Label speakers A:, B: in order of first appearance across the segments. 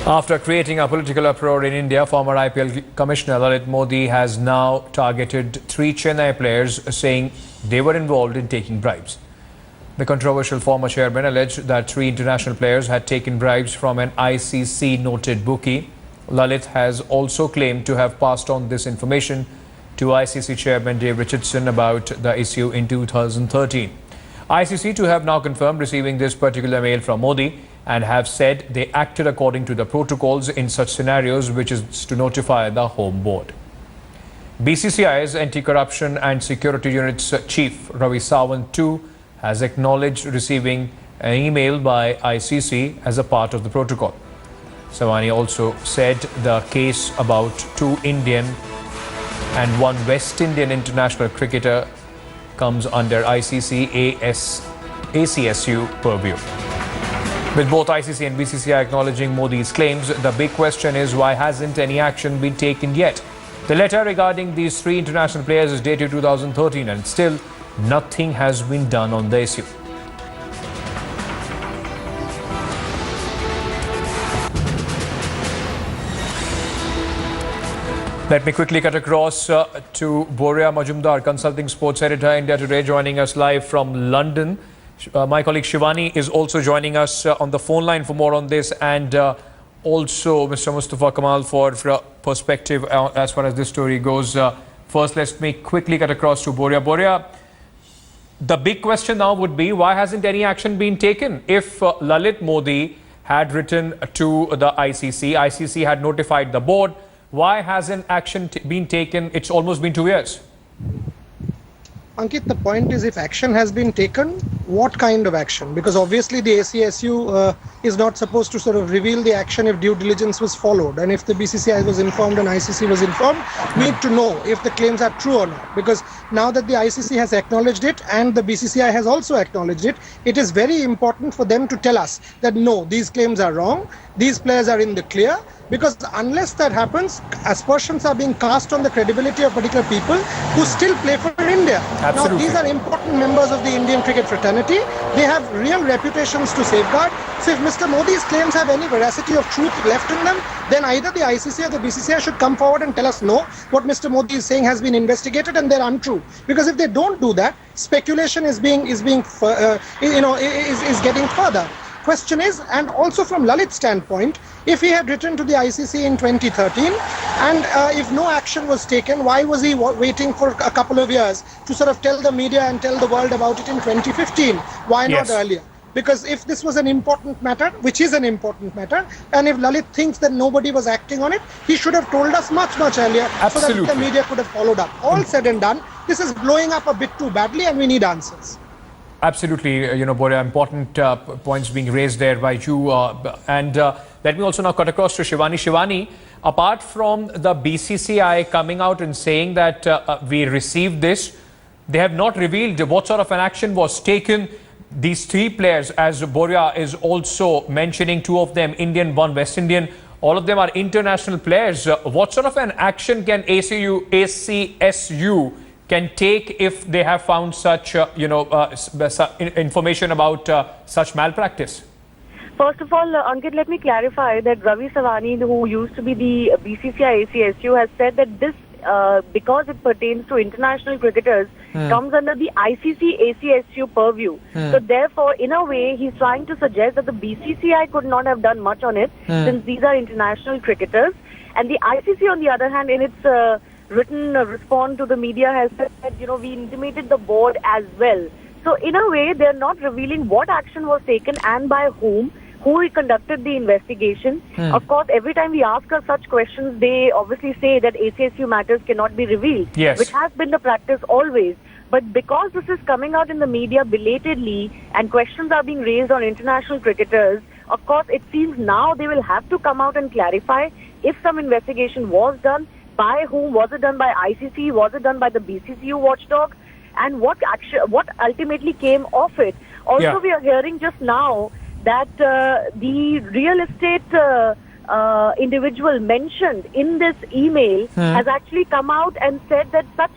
A: After creating a political uproar in India, former IPL Commissioner Lalit Modi has now targeted 3 Chennai players, saying they were involved in taking bribes. The controversial former chairman alleged that 3 international players had taken bribes from an ICC noted bookie. Lalit has also claimed to have passed on this information to ICC chairman Dave Richardson about the issue in 2013. ICC to have now confirmed receiving this particular mail from Modi and have said they acted according to the protocols in such scenarios, which is to notify the home board. BCCI's Anti-Corruption and Security Unit's Chief Ravi Sawant too has acknowledged receiving an email by ICC as a part of the protocol. Savani also said the case about 2 Indian and 1 West Indian international cricketer comes under ICC ACSU purview. With both ICC and BCCI acknowledging Modi's claims, the big question is why hasn't any action been taken yet? The letter regarding these 3 international players is dated 2013 and still nothing has been done on the issue. Let me quickly cut across to Boria Majumdar, consulting sports editor, India Today, joining us live from London. My colleague Shivani is also joining us on the phone line for more on this, and also Mr. Mustafa Kamal for perspective as far as this story goes. First, let me quickly cut across to Boria. Boria, the big question now would be, why hasn't any action been taken? If Lalit Modi had written to the ICC, ICC had notified the board, why hasn't action been taken? It's almost been 2 years.
B: Ankit, the point is, if action has been taken, what kind of action? Because obviously the ACSU is not supposed to sort of reveal the action if due diligence was followed. And if the BCCI was informed and ICC was informed, we need to know if the claims are true or not. Because now that the ICC has acknowledged it and the BCCI has also acknowledged it, it is very important for them to tell us that no, these claims are wrong, these players are in the clear. Because unless that happens, aspersions are being cast on the credibility of particular people who still play for India.
A: Absolutely.
B: Now, these are important members of the Indian cricket fraternity. They have real reputations to safeguard. So if Mr. Modi's claims have any veracity of truth left in them, then either the ICC or the BCCI should come forward and tell us no, what Mr. Modi is saying has been investigated and they're untrue. Because if they don't do that, speculation is getting further. Question is, and also from Lalit's standpoint, if he had written to the ICC in 2013 and if no action was taken, why was he waiting for a couple of years to sort of tell the media and tell the world about it in 2015? Why not earlier? Because if this was an important matter, which is an important matter, and if Lalit thinks that nobody was acting on it, he should have told us much earlier.
A: Absolutely.
B: So that the media could have followed up. All said and done, this is blowing up a bit too badly and we need answers.
A: Absolutely, Boria, important points being raised there by you. Let me also now cut across to Shivani. Shivani, apart from the BCCI coming out and saying that we received this, they have not revealed what sort of an action was taken. These 3 players, as Boria is also mentioning, 2 of them Indian, 1 West Indian, all of them are international players. What sort of an action can ACSU can take if they have found such, information about such malpractice?
C: First of all, Ankit, let me clarify that Ravi Savani, who used to be the BCCI ACSU, has said that this, because it pertains to international cricketers, comes under the ICC ACSU purview. So therefore, in a way, he's trying to suggest that the BCCI could not have done much on it, since these are international cricketers. And the ICC, on the other hand, in its written response to the media, has said that, we intimated the board as well. So in a way, they're not revealing what action was taken and by whom, who conducted the investigation. Of course, every time we ask her such questions, they obviously say that ACSU matters cannot be revealed, which has been the practice always. But because this is coming out in the media belatedly and questions are being raised on international cricketers, of course, it seems now they will have to come out and clarify if some investigation was done, by whom, was it done by ICC, was it done by the BCCU watchdog, and what ultimately came of it. Also, we are hearing just now that the real estate individual mentioned in this email has actually come out and said that such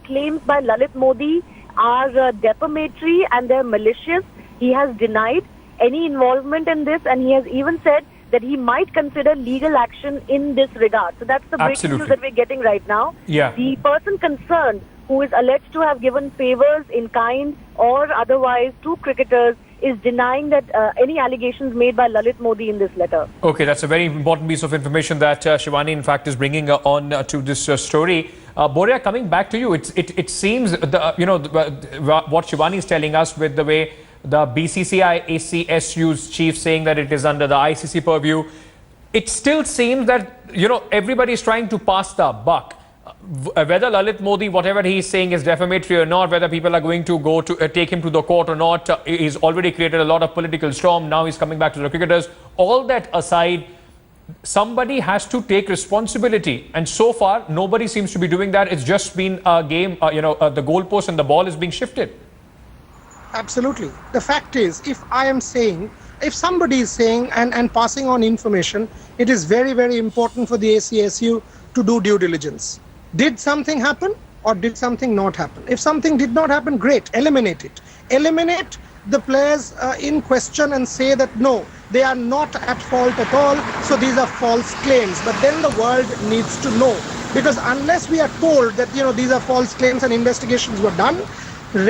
C: claims by Lalit Modi are defamatory and they're malicious. He has denied any involvement in this, and he has even said that he might consider legal action in this regard. So that's the breaking news that we're getting right now.
A: Yeah.
C: The person concerned, who is alleged to have given favors in kind or otherwise to cricketers, is denying that any allegations made by Lalit Modi in this letter.
A: Okay, that's a very important piece of information that Shivani, in fact, is bringing on to this story. Boria, coming back to you, it seems what Shivani is telling us with the way the BCCI ACSU's chief saying that it is under the ICC purview. It still seems that everybody is trying to pass the buck. Whether Lalit Modi, whatever he is saying, is defamatory or not, whether people are going to go to take him to the court or not, he's already created a lot of political storm. Now he's coming back to the cricketers. All that aside, somebody has to take responsibility, and so far nobody seems to be doing that. It's just been a game, the goalpost and the ball is being shifted.
B: Absolutely. The fact is, if somebody is saying and passing on information, it is very, very important for the ACSU to do due diligence. Did something happen or did something not happen? If something did not happen, great, eliminate it. Eliminate the players in question and say that no, they are not at fault at all, so these are false claims. But then the world needs to know, because unless we are told that these are false claims and investigations were done,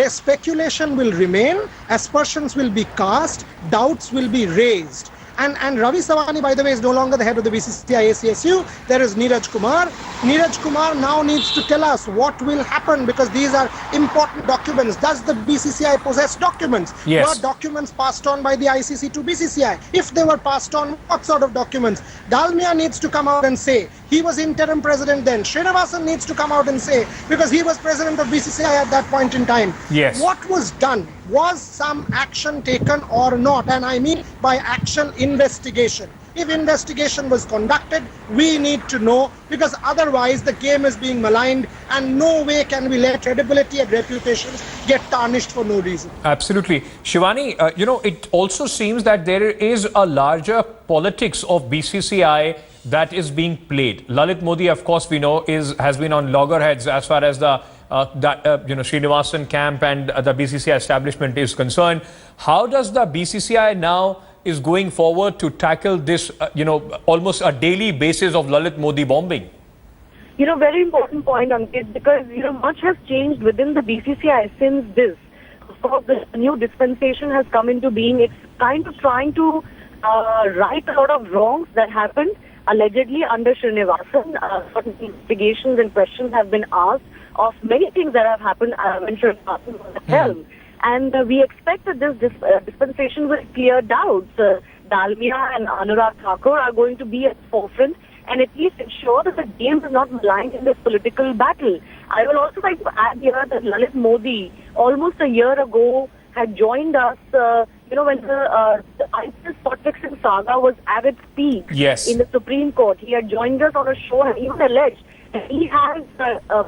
B: speculation will remain, aspersions will be cast, doubts will be raised. And Ravi Savani, by the way, is no longer the head of the BCCI ACSU. There is Neeraj Kumar. Neeraj Kumar now needs to tell us what will happen, because these are important documents. Does the BCCI possess documents?
A: Yes.
B: Were documents passed on by the ICC to BCCI? If they were passed on, what sort of documents? Dalmia needs to come out and say. He was interim president then. Srinivasan needs to come out and say, because he was president of BCCI at that point in time.
A: Yes.
B: What was done? Was some action taken or not? And I mean by action, investigation. If investigation was conducted, we need to know, because otherwise the game is being maligned, and no way can we let credibility and reputations get tarnished for no reason.
A: Absolutely. Shivani, it also seems that there is a larger politics of BCCI that is being played. Lalit Modi, of course, we know has been on loggerheads as far as the Srinivasan camp and the BCCI establishment is concerned. How does the BCCI now is going forward to tackle this, almost a daily basis of Lalit Modi bombing?
C: Very important point, Ankit, because, much has changed within the BCCI since this. Of course, the new dispensation has come into being. It's kind of trying to right a lot of wrongs that happened allegedly under Srinivasan. Certain investigations and questions have been asked of many things that have happened when Srinivasan was at helm. And we expect that this dispensation will clear doubts. Dalmia and Anurag Thakur are going to be at the forefront and at least ensure that the game is not maligned in this political battle. I will also like to add here that Lalit Modi, almost a year ago, had joined us, when the IPL spot fixing saga was at its peak.
A: Yes.
C: In the Supreme Court. He had joined us on a show and even alleged that he has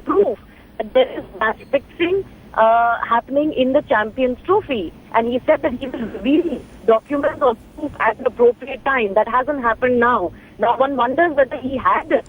C: proof that there is match fixing happening in the Champions Trophy, and he said that he will reveal documents or proof at the appropriate time. That hasn't happened now. Now one wonders whether he had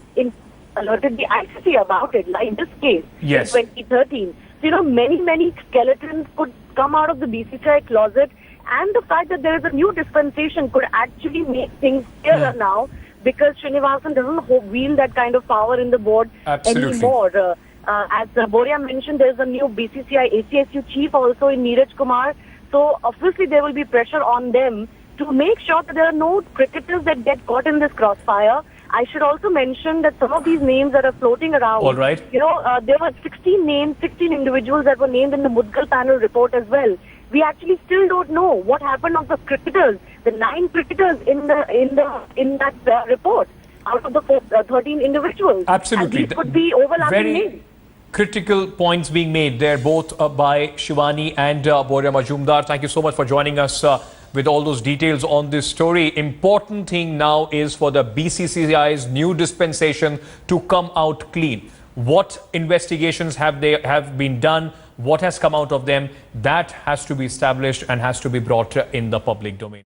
C: alerted the ICC about it, like this case in 2013. So, many skeletons could come out of the BCCI closet, and the fact that there is a new dispensation could actually make things clearer now, because Srinivasan doesn't wield that kind of power in the board anymore. As Boria mentioned, there is a new BCCI ACSU chief also in Neeraj Kumar. So obviously there will be pressure on them to make sure that there are no cricketers that get caught in this crossfire. I should also mention that some of these names that are floating around,
A: all right,
C: there were 16 names, 16 individuals that were named in the Mudgal panel report as well. We actually still don't know what happened of the cricketers, the 9 cricketers in that report out of the 13 individuals.
A: Absolutely.
C: And these could be overlapping names.
A: Critical points being made there, both by Shivani and Boria Majumdar. Thank you so much for joining us with all those details on this story. Important thing now is for the BCCI's new dispensation to come out clean. What investigations have been done? What has come out of them? That has to be established and has to be brought in the public domain.